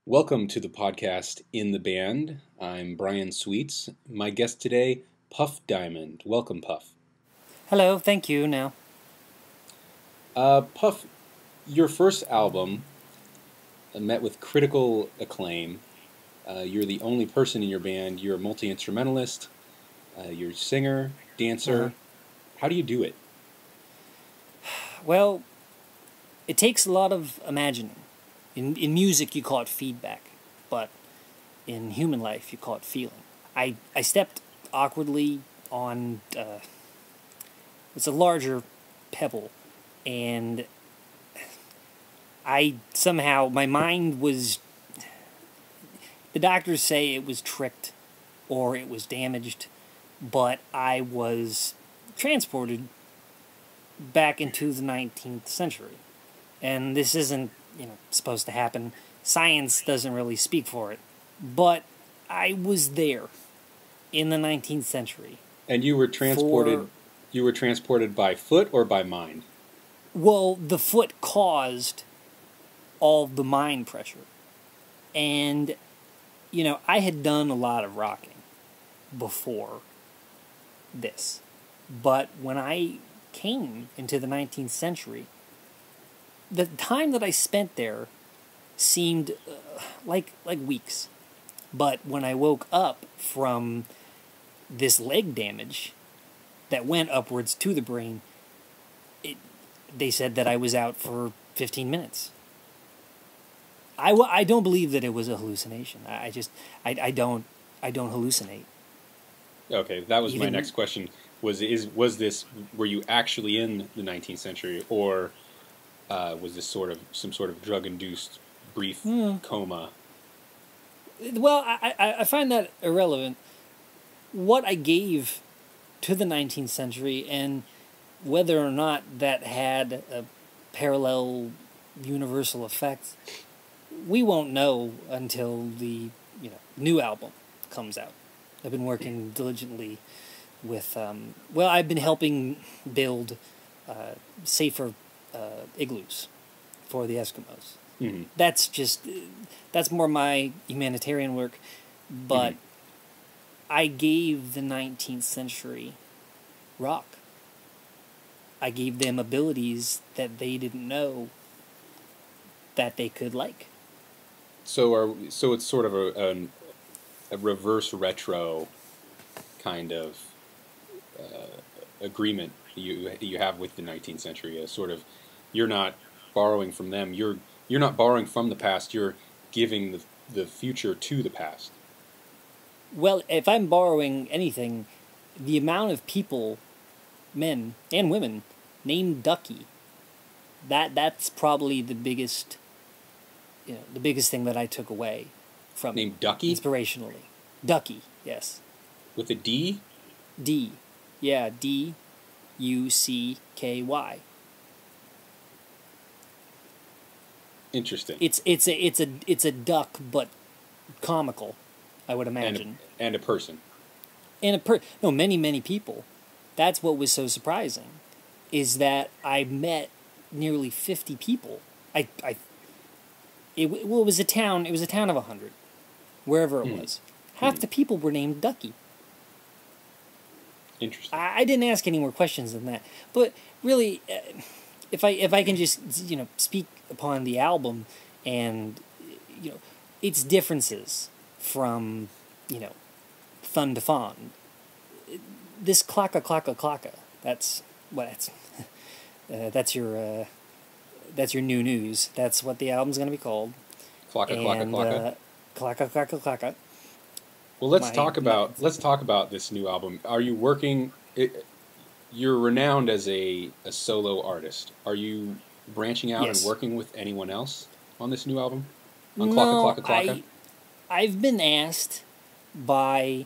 Welcome to the podcast In the Band. I'm Brian Sweets. My guest today, Puff Diamond. Welcome, Puff. Hello, thank you. Now, Puff, your first album met with critical acclaim. You're the only person in your band. You're a multi-instrumentalist. You're a singer, uh dancer. How do you do it? well, it takes a lot of imagining. In music, you call it feedback, but in human life, you call it feeling. I stepped awkwardly on it's a larger pebble, and I somehow my mind was. The doctors say it was tricked, or it was damaged, but I was transported back into the 19th century. And this isn't, supposed to happen. Science doesn't really speak for it. But I was there in the 19th century. And you were transported. For, You were transported by foot or by mind? well, the foot caused all the mind pressure. And, I had done a lot of rocking before this. But when I came into the 19th century, the time that I spent there seemed like weeks. But when I woke up from this leg damage that went upwards to the brain, they said that I was out for 15 minutes. I don't believe that it was a hallucination. I don't hallucinate. Okay, that was my Even next question. Were you actually in the 19th century, or was this some sort of drug-induced brief coma? well, I find that irrelevant. What I gave to the 19th century and whether or not that had a parallel universal effect, we won't know until the new album comes out. I've been working diligently with I've been helping build safer igloos for the Eskimos. Mm-hmm. That's more my humanitarian work, but I gave the 19th century rock. I gave them abilities that they didn't know that they could like. So it's sort of a reverse retro kind of agreement you have with the 19th century. A sort of, you're not borrowing from them. You're not borrowing from the past. You're giving the future to the past. Well, if I'm borrowing anything, the amount of people, men and women, named Ducky, that's probably the biggest thing that I took away from Named Ducky inspirationally. Ducky, yes. with a D. D, yeah, Ducky. Interesting. It's a duck, but comical, I would imagine. And a person. And many people. That's what was so surprising, is that I met nearly 50 people. It was a town. It was a town of 100, wherever it was. Half the people were named Ducky. Interesting. I didn't ask any more questions than that. But really, if I can just speak upon the album and its differences from Thun to Fawn. This clacka clacka clacka. That's what it's. That's your new news. That's what the album's going to be called. Clacka clacka clacka. Clacka clacka clacka. Well, let's talk about this new album. Are you working? You're renowned as a solo artist. Are you branching out Yes. and working with anyone else on this new album? On No, Clacka Clacka Clacka? I've been asked by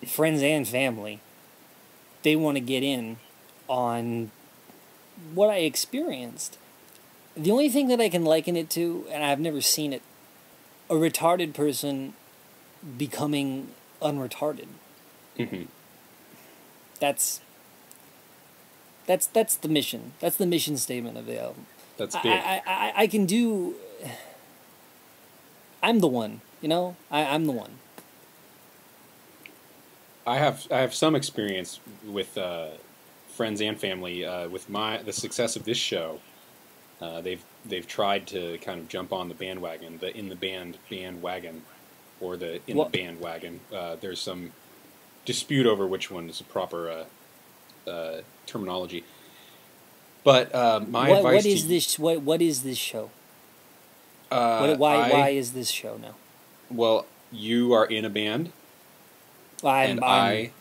friends and family. They want to get in on what I experienced. The only thing that I can liken it to, and I've never seen it, a retarded person becoming unretarded. Mm-hmm. That's the mission. That's the mission statement of the album. That's big. I can do. I'm the one. You know, I'm the one. I have some experience with friends and family with the success of this show. They've tried to kind of jump on the bandwagon, the in the band bandwagon, or the in the What bandwagon. There's some dispute over which one is the proper terminology. But my what advice is to this? What is this show? Why I is this show now? well, you are in a band, and I'm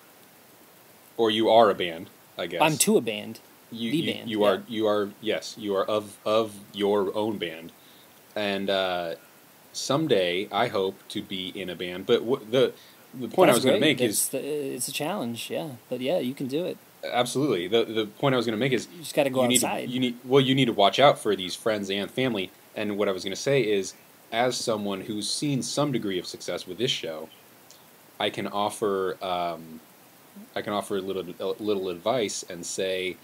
or you are a band, I I'm guess. to a band, You the you, band. you Yeah. are you are yes, you are of your own band, and someday I hope to be in a band. But the point I That's was going to great. make is It's a challenge. Yeah, but yeah, you can do it. absolutely the point I was going to make is You just got to go outside. you need to watch out for these friends and family. And what I was going to say is, as someone who's seen some degree of success with this show, I can offer a little advice and say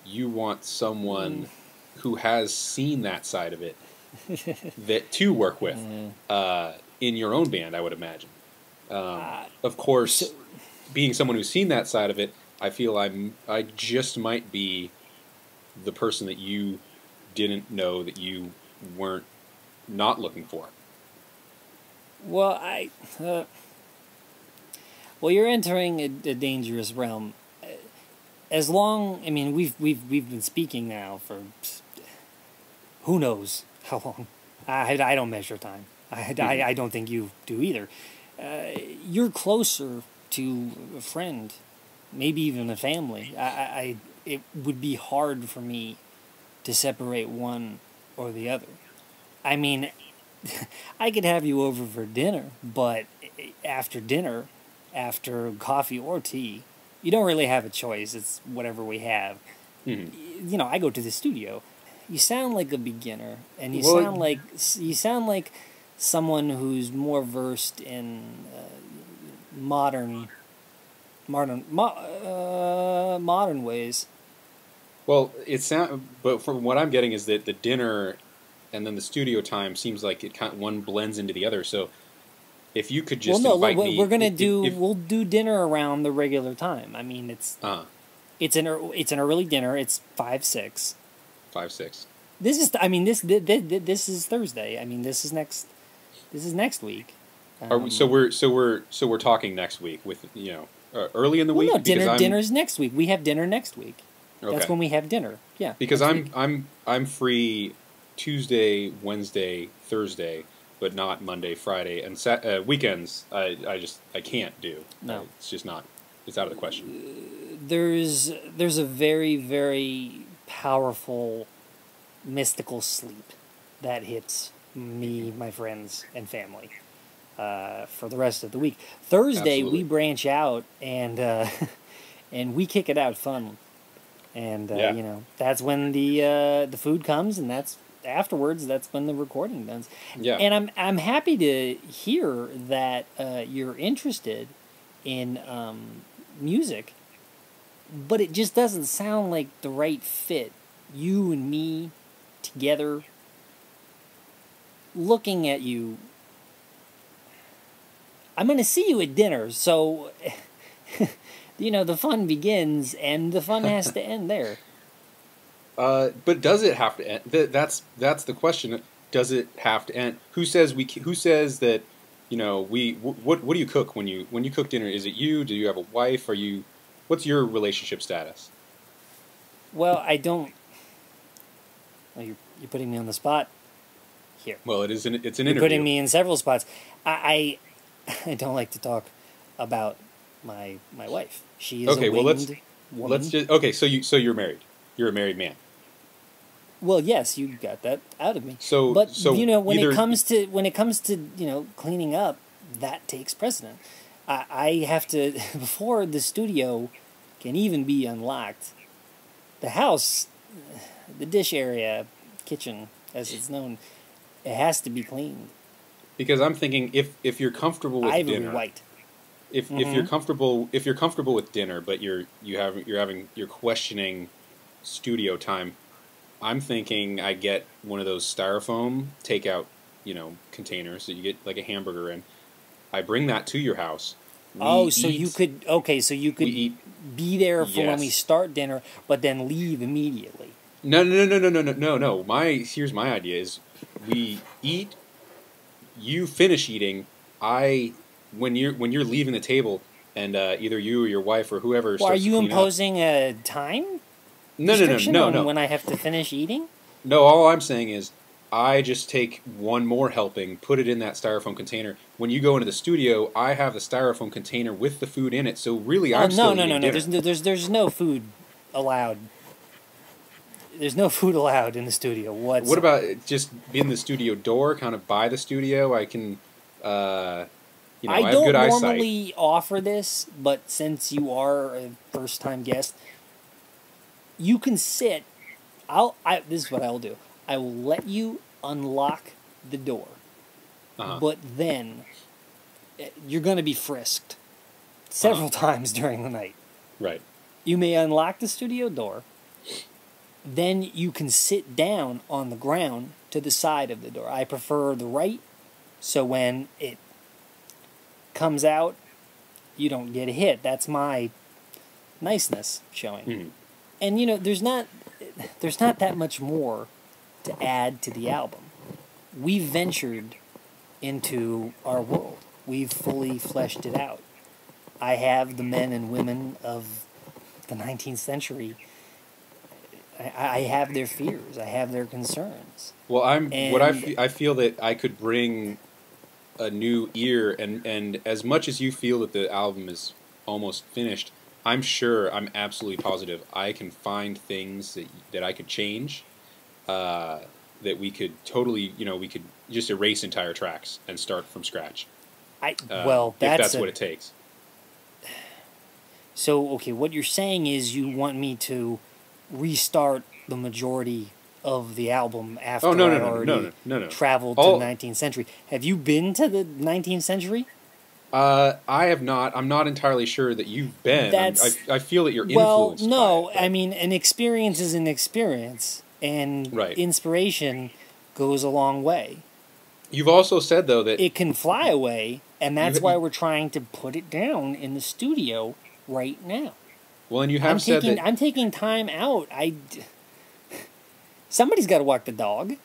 you want someone who has seen that side of it that to work with in your own band. I would imagine. Of So course, being someone who's seen that side of it, I feel I just might be the person that you didn't know that you weren't not looking for. well, well, you're entering a dangerous realm. As long, I mean, we've been speaking now for who knows how long. I don't measure time. Mhm. I don't think you do either. You're closer to a friend, maybe even a family. It would be hard for me to separate one or the other. I mean, I could have you over for dinner, but after dinner, after coffee or tea, you don't really have a choice. It's whatever we have. Mhm. You know, I go to the studio. You sound like a beginner, and Well, you sound like someone who's more versed in modern modern ways. well, but from what I'm getting is that the dinner and then the studio time seems like it kind one blends into the other. So if you could Well, just no, look, invite me, we're gonna do. if We'll do dinner around the regular time. I mean, it's an early dinner. It's 5-6. 5, 6. This is. I mean, this is Thursday. I mean, this is next. This is next week. Are we, Um, so we're talking next week with early in the well, week no, because dinner's next week. We have dinner next week. That's okay when we have dinner. Yeah, because next week. I'm free Tuesday, Wednesday, Thursday, but not Monday, Friday, and weekends. I can't do. No, It's just not. It's out of the question. there's a very very powerful mystical sleep that hits me, my friends, and family for the rest of the week. Thursday we Absolutely. branch out and and we kick it out fun, and Yeah. that's when the food comes, and that's afterwards. That's when the recording does. Yeah. And I'm happy to hear that you're interested in music, but it just doesn't sound like the right fit. You and me together, looking at you. I'm going to see you at dinner, so the fun begins, and the fun has to end there. But does it have to end? That's the question. Does it have to end? Who says Who says that? What do you cook when you cook dinner? Is it you? Do you have a wife? What's your relationship status? Well, I don't. Well, you're putting me on the spot here. Well, it's an You're interview. putting me in several spots. I don't like to talk about my wife. She is Okay, a well winged woman. let's just okay. So you're married. You're a married man. Well, yes, you got that out of me. So But so when either it comes to cleaning up, that takes precedent. I have to before the studio can even be unlocked. The house, the dish area, kitchen as it's known, it has to be cleaned. because I'm thinking if you're comfortable with Ivory dinner, white. if Mhm. you're comfortable with dinner, but you're questioning studio time, I'm thinking I get one of those styrofoam takeout containers that you get like a hamburger in. I bring that to your house. So you could be there for when we Yes. start dinner, but then leave immediately. No. Here's my idea: is we eat, you finish eating. When you're leaving the table, and either you or your wife or whoever Well, are starts to you clean up. imposing a time No, restriction on no. when I have to finish eating? No, all I'm saying is I just take one more helping, put it in that styrofoam container. When you go into the studio, I have the styrofoam container with the food in it. So really, I'm still eating dinner. There's no food allowed. There's no food allowed in the studio. What about just in the studio door, kind of by the studio? I can, I I have don't good eyesight. normally offer this, but since you are a first-time guest, you can sit. This is what I'll do. I will let you unlock the door, but then you're going to be frisked several times during the night. Right. You may unlock the studio door. Then you can sit down on the ground to the side of the door. I prefer the right, so when it comes out, you don't get a hit. That's my niceness showing. Mm-hmm. And there's not that much more to add to the album. We've ventured into our world. We've fully fleshed it out. I have the men and women of the 19th century. I have their fears. I have their concerns. Well, I feel that I could bring a new ear, and as much as you feel that the album is almost finished, I'm absolutely positive I can find things that I could change, that we could totally, we could just erase entire tracks and start from scratch. If that's what it takes. So, okay, what you're saying is you want me to restart the majority of the album after I already traveled to the 19th century. Have you been to the 19th century? I have not. I'm not entirely sure that you've been. I feel that you're influenced. Well, no. by it, I mean, an experience is an experience, and inspiration goes a long way. You've also said, though, that it can fly away, and that's why we're trying to put it down in the studio right now. Well, and you have said that I'm taking time out. Somebody's got to walk the dog.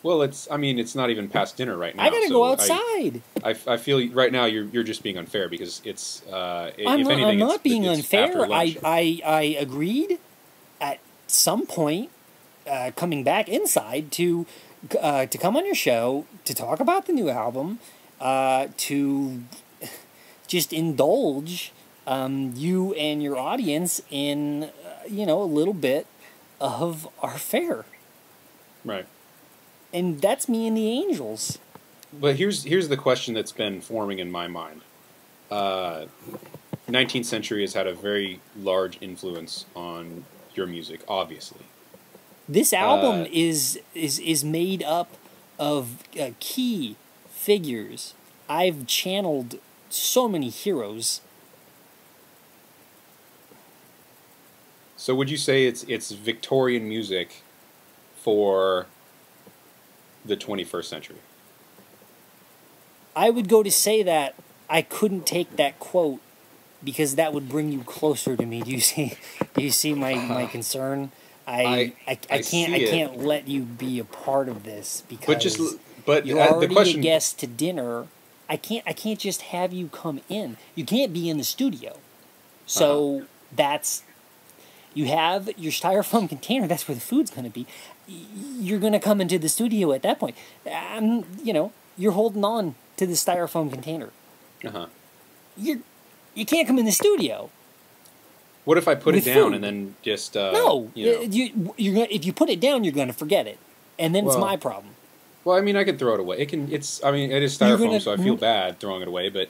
Well, it's not even past dinner right now. I gotta go outside. I feel right now you're just being unfair because it's. I'm not being unfair. I agreed at some point coming back inside to come on your show to talk about the new album, to just indulge you and your audience in a little bit of our fare. Right. And that's me and the Angels. But here's the question that's been forming in my mind. 19th century has had a very large influence on your music, obviously. This album is made up of key figures. I've channeled so many heroes. So would you say it's Victorian music for the 21st century? I would go to say that I couldn't take that quote because that would bring you closer to me. Do you see my concern? I can't let you be a part of this because you're already a guest to dinner. I can't just have you come in. You can't be in the studio. So that's. You have your styrofoam container. That's where the food's going to be. You're going to come into the studio at that point. You're holding on to the styrofoam container. You can't come in the studio. What if I put it down food? And then just no? If you put it down, you're going to forget it, and then it's my problem. Well, I mean, I could throw it away. It is styrofoam, so I feel bad throwing it away. But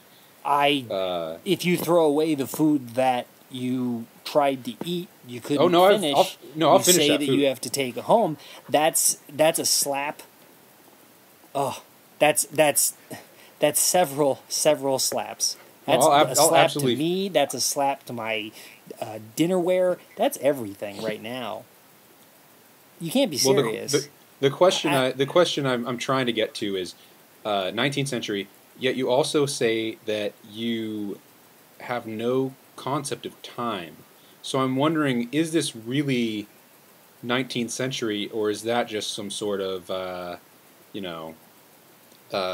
if you throw away the food that you tried to eat, you couldn't finish. I'll finish say that that food. you have to take it home. That's a slap. Oh, that's several slaps. That's a slap to me. That's a slap to my dinnerware. That's everything right now. You can't be serious. The question I'm trying to get to is 19th century. Yet you also say that you have no concept of time. So I'm wondering, is this really 19th century, or is that just some sort of, you know,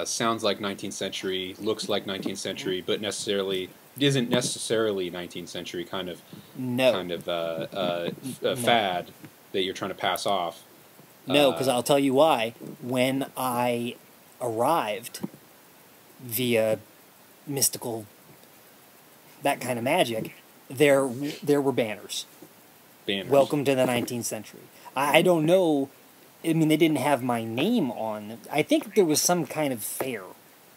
sounds like 19th century, looks like 19th century, but necessarily isn't necessarily 19th century No, no, fad that you're trying to pass off? no, because I'll tell you why. When I arrived via mystical, that kind of magic, there were banners. Banners. Welcome to the 19th century. I don't know. I mean, they didn't have my name on them. I think there was some kind of fair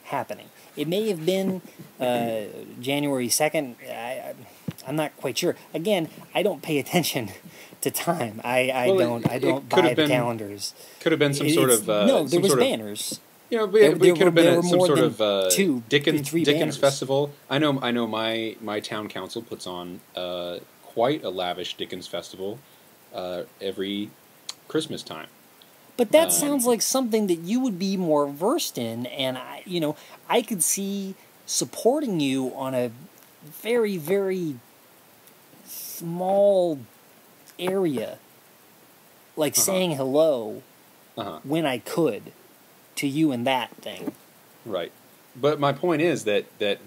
happening. It may have been January 2nd. I'm not quite sure. Again, I don't pay attention to time. I don't buy the calendars. Could have been some sort of no. There was banners. You know, but it could have been some sort of Dickens Dickens festival. I know. My town council puts on quite a lavish Dickens festival every Christmas time. But that sounds like something that you would be more versed in, and I could see supporting you on a very, very small area, like saying hello when I could to you and that thing. Right. But my point is that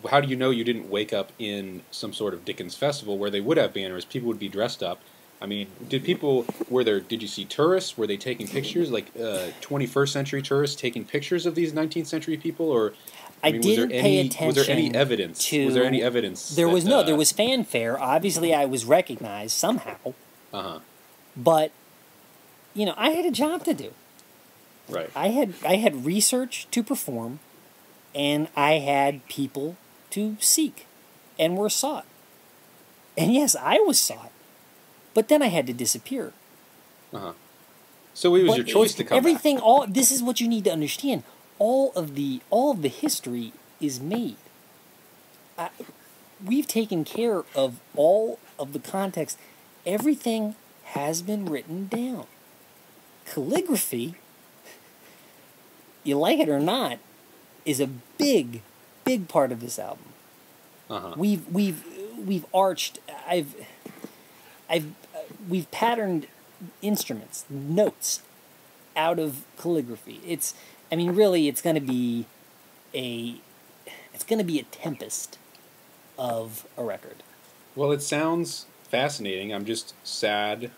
how do you know you didn't wake up in some sort of Dickens festival where they would have banners, people would be dressed up? I mean, did you see tourists? Were they taking pictures, like 21st century tourists taking pictures of these 19th century people? Or I mean, didn't pay attention. Was there any evidence? Was there any evidence? There was fanfare. Obviously, I was recognized somehow. But, I had a job to do. Right. I had research to perform, and I had people to seek, and were sought. And yes, I was sought. But then I had to disappear. So it was your choice to come everything, back. This is what you need to understand. All of the history is made. We've taken care of all of the context. Everything has been written down. Calligraphy, you like it or not, is a big, big part of this album. We've arched. We've patterned instruments, notes, out of calligraphy. Really, it's going to be a tempest of a record. Well, it sounds fascinating. I'm just sad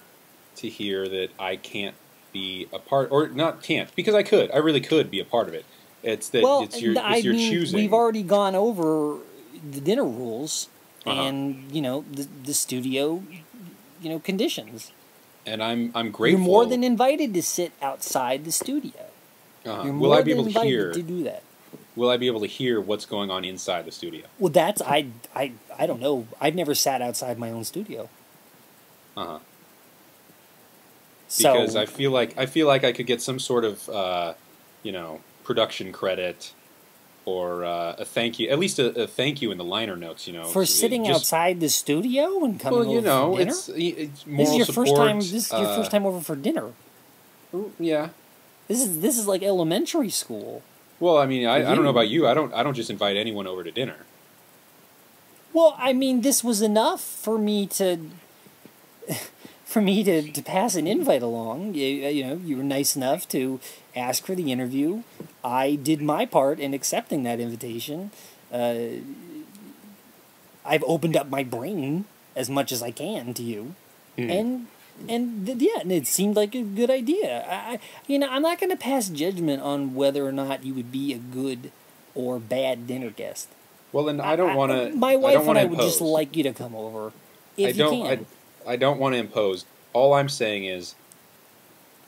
to hear that I can't be a part, or not can't, because I could. I really could be a part of it. It's that it's your choosing. We've already gone over the dinner rules and the studio conditions. And I'm grateful. You're more than invited to sit outside the studio. Will I be able to hear? To do that. Will I be able to hear what's going on inside the studio? Well, I don't know. I've never sat outside my own studio. Because I feel like I could get some sort of production credit or a thank you, at least a thank you in the liner notes, for sitting outside the studio and coming over for dinner. It's moral this is your support. First time. This is your first time over for dinner. Yeah. This is like elementary school. Well, I mean, I don't know about you. I don't just invite anyone over to dinner. Well, I mean, this was enough for me to pass an invite along. You were nice enough to ask for the interview. I did my part in accepting that invitation. I've opened up my brain as much as I can to you, and it seemed like a good idea. I'm not going to pass judgment on whether or not you would be a good or bad dinner guest. Well, then I don't want to. My wife and I would just like you to come over if you can. I don't want to impose. All I'm saying is,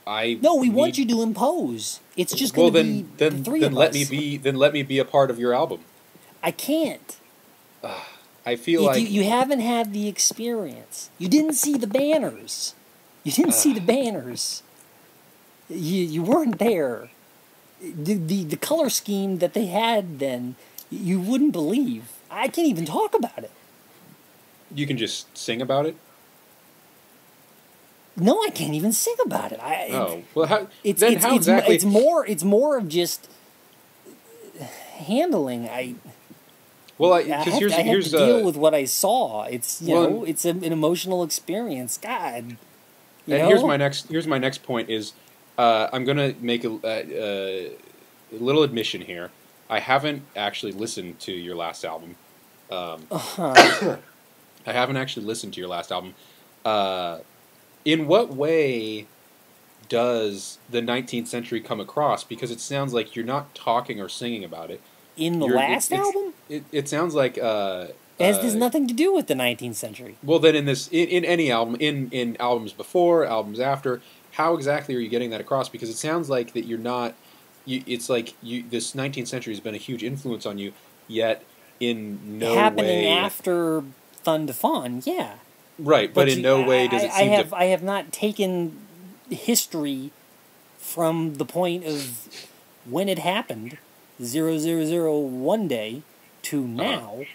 we want you to impose. It's just going to be the three of us. Then let me be a part of your album. I can't. I feel like you haven't had the experience. You didn't see the banners. You weren't there. The color scheme that they had then, you wouldn't believe. I can't even talk about it. You can just sing about it? No, I can't even sing about it. Well, how exactly? It's more of just handling. Well, I because have, I have to deal with what I saw. It's it's an emotional experience. God, here's my next point is I'm gonna make a little admission here. I haven't actually listened to your last album. I haven't actually listened to your last album. In what way does the 19th century come across? Because it sounds like you're not talking or singing about it. In the last album? It sounds like... it has nothing to do with the 19th century. Well, then in any album, in albums before, albums after, how exactly are you getting that across? Because it sounds like that you're not... it's like this 19th century has been a huge influence on you, yet in no Happening way... after Thun to Fawn, yeah. Right, but in no way does it seem to... I have not taken history from the point of when it happened, 0001 day, to now,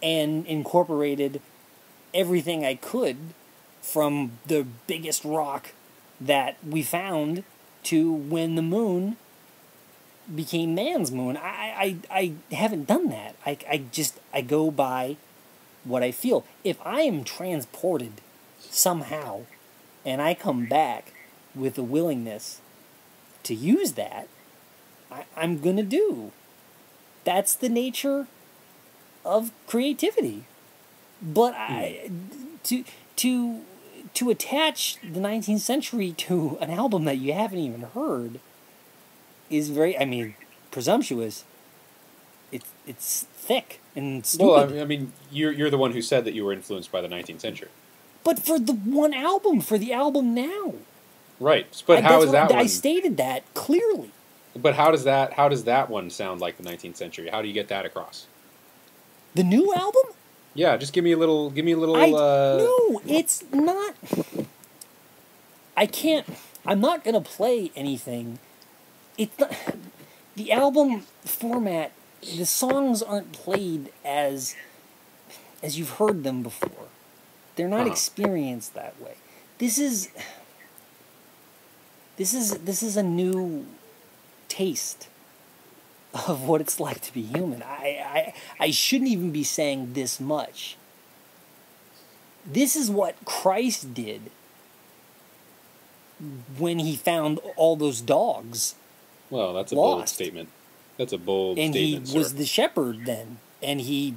and incorporated everything I could from the biggest rock that we found to when the moon became man's moon. I haven't done that. I go by what I feel. If I am transported somehow and I come back with a willingness to use that, I'm gonna do. That's the nature of creativity. But to attach the 19th century to an album that you haven't even heard is very, presumptuous. It's thick and stupid. Well, I mean, you're the one who said that you were influenced by the 19th century. But for the one album, for the album now. Right, but how is that one? I stated that clearly. But how does that one sound like the 19th century? How do you get that across? The new album? Yeah, just give me a little. No, it's not. I can't. I'm not gonna play anything. It's not, the album format. The songs aren't played as you've heard them before. They're not experienced that way. This is a new taste of what it's like to be human. I shouldn't even be saying this much. This is what Christ did when he found all those dogs. Well, that's a lost. bold statement. That's a bold and statement, And he was the shepherd then. And he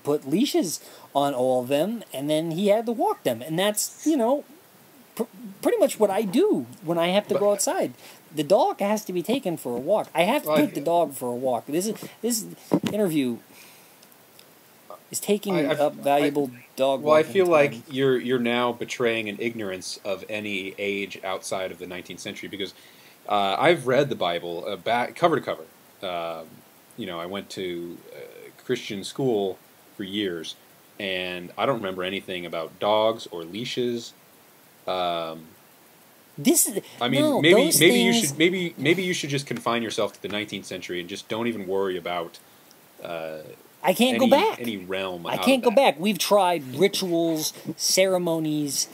put leashes on all of them, and then he had to walk them. And that's, pretty much what I do when I have to go outside. The dog has to be taken for a walk. I have to take the dog for a walk. This interview is taking up valuable dog. Well, I feel like you're now betraying an ignorance of any age outside of the 19th century, because I've read the Bible back cover to cover. I went to Christian school for years, and I don't remember anything about dogs or leashes. Maybe you should just confine yourself to the 19th century and just don't even worry about. I can't go back. Any realm. I can't go back. We've tried rituals, ceremonies,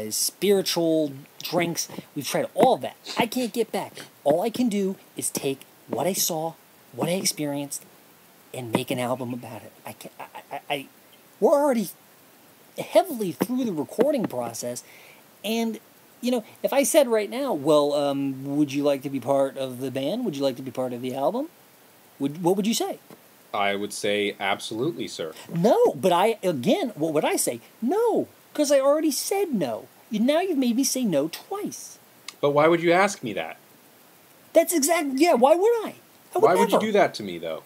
spiritual drinks. We've tried all of that. I can't get back. All I can do is take what I saw, what I experienced, and make an album about it. We're already heavily through the recording process, and if I said right now, well, would you like to be part of the band? Would you like to be part of the album? What would you say? I would say absolutely, sir. No, but what would I say? No, because I already said no. Now you've made me say no twice. But why would you ask me that? That's exactly, why would I? Why would you do that to me, though?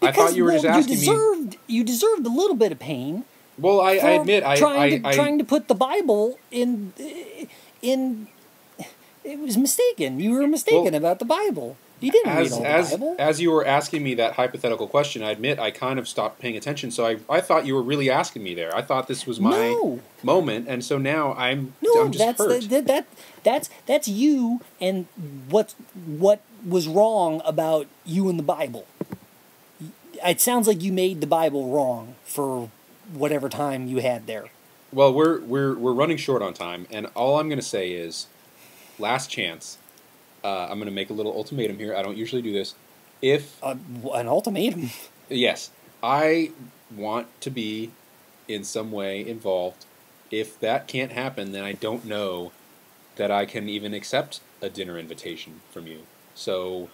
Because, I thought you were just asking me. You deserved a little bit of pain. Well, I admit, trying to put the Bible in. It was mistaken. You were mistaken about the Bible. You didn't read all the Bible. As you were asking me that hypothetical question, I admit I kind of stopped paying attention. So I thought you were really asking me there. I thought this was my moment, and so now I'm just hurt. That's you and what was wrong about you and the Bible. It sounds like you made the Bible wrong for whatever time you had there. Well, we're running short on time, and all I'm going to say is, last chance. I'm going to make a little ultimatum here. I don't usually do this. If An ultimatum. yes, I want to be in some way involved. If that can't happen, then I don't know that I can even accept a dinner invitation from you. So,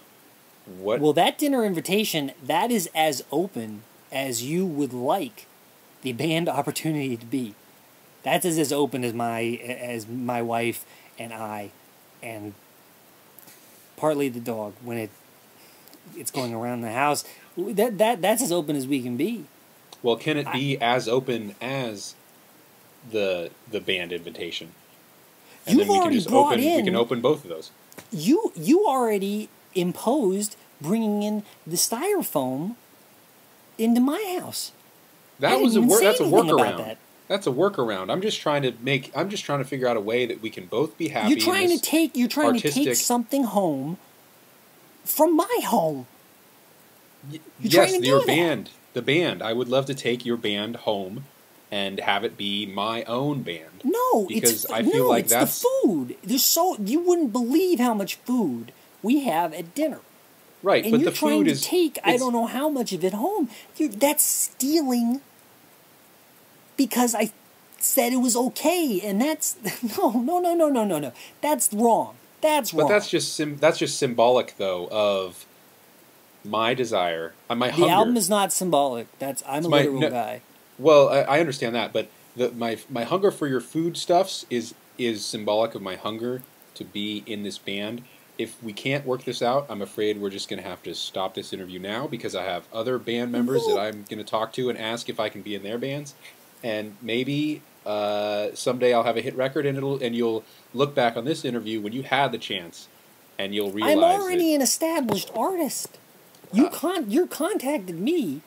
what? Well, that dinner invitation, that is as open as you would like the band opportunity to be. That's as open as my wife and I, and partly the dog when it's going around the house. That's as open as we can be. Well, can it be as open as the band invitation? And You've then we can already just brought open. in. We can open both of those. You already imposed bringing in the styrofoam into my house. That was that's a workaround. That. That's a workaround. I'm just trying to figure out a way that we can both be happy. You're trying to take something home from my home. Yes, your band. The band. I would love to take your band home and have it be my own band. No, because I feel like that's the food. You wouldn't believe how much food we have at dinner. Right, and but you're the trying food to is take I don't know how much of it home. That's stealing. Because I said it was okay, and that's no. That's wrong. That's wrong. But that's just symbolic though of my desire, my hunger. The album is not symbolic. I'm a literal guy. Well, I understand that, but my hunger for your foodstuffs is symbolic of my hunger to be in this band. If we can't work this out, I'm afraid we're just going to have to stop this interview now because I have other band members that I'm going to talk to and ask if I can be in their bands. And maybe someday I'll have a hit record, and you'll look back on this interview when you had the chance, and you'll realize I'm already an established artist. You contacted me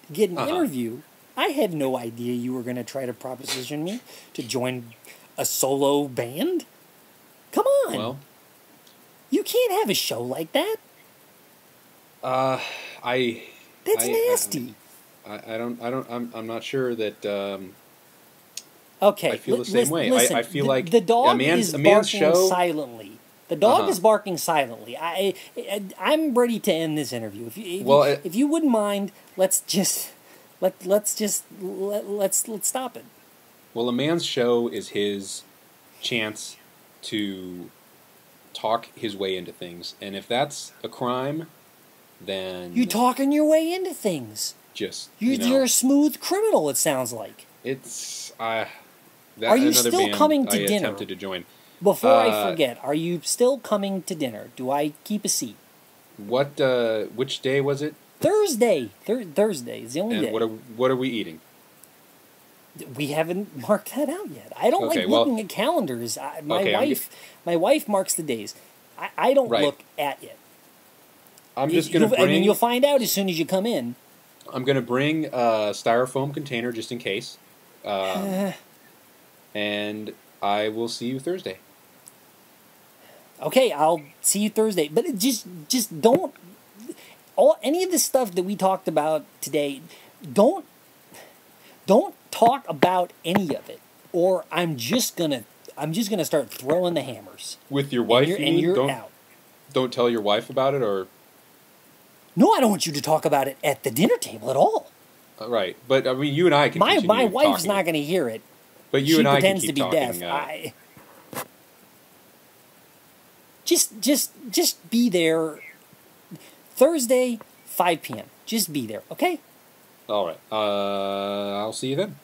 to get an interview. I had no idea you were going to try to proposition me to join a solo band. Come on. Well, you can't have a show like that. That's nasty. I'm not sure that. Okay. I feel the same way. Listen, I feel like the dog is barking silently. The dog is barking silently. I'm ready to end this interview. If you wouldn't mind, let's stop it. Well, a man's show is his chance to talk his way into things, and if that's a crime, then you're talking your way into things. You're a smooth criminal. It sounds like it's. Are you still coming to dinner? Attempted to join. Before I forget, are you still coming to dinner? Do I keep a seat? Which day was it? Thursday. Thursday is the only day. What are we eating? We haven't marked that out yet. I don't like looking at calendars. My wife marks the days. I don't look at it. I'm just going to bring... I mean, you'll find out as soon as you come in. I'm going to bring a styrofoam container just in case. And I will see you Thursday. Okay, I'll see you Thursday. But just don't... any of the stuff that we talked about today, don't talk about any of it, or I'm just gonna start throwing the hammers with your wife. And you're out. Don't tell your wife about it, or no, I don't want you to talk about it at the dinner table at all. Right, but I mean, you and I can. My wife's not going to hear it. But you and I can keep talking. She pretends to be deaf. Just be there. Thursday, 5 p.m. Just be there, okay? All right. I'll see you then.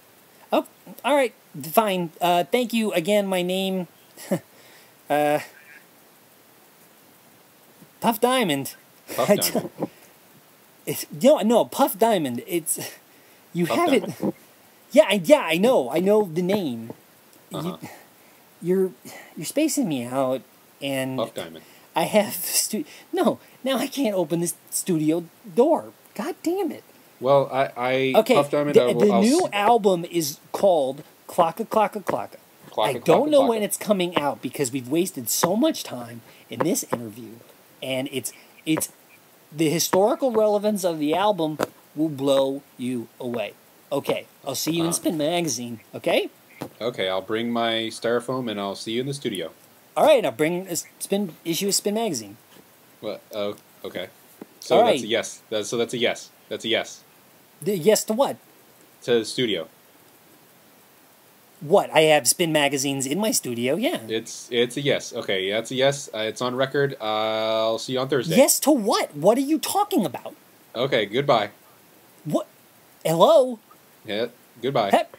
Oh, all right. Fine. Thank you again. My name, Puff Diamond. Puff Diamond. No, Puff Diamond. It's you Puff have Diamond. it. Yeah. I know the name. You're spacing me out, and Puff Diamond. I have no. Now I can't open this studio door. God damn it. Well, okay. Puff Diamond. The new album is called Clocka Clocka Clocka. I don't know when it's coming out because we've wasted so much time in this interview, and it's the historical relevance of the album will blow you away. Okay, I'll see you in Spin Magazine. Okay. Okay, I'll bring my styrofoam and I'll see you in the studio. All right, now bring issue a Spin magazine. What? Oh, okay. So All that's right. a yes. That's a yes. That's a yes. Yes to what? To the studio. What? I have Spin magazines in my studio. Yeah. It's a yes. Okay, yeah, it's a yes. It's on record. I'll see you on Thursday. Yes to what? What are you talking about? Okay, goodbye. What? Hello? Yeah, goodbye. Hep.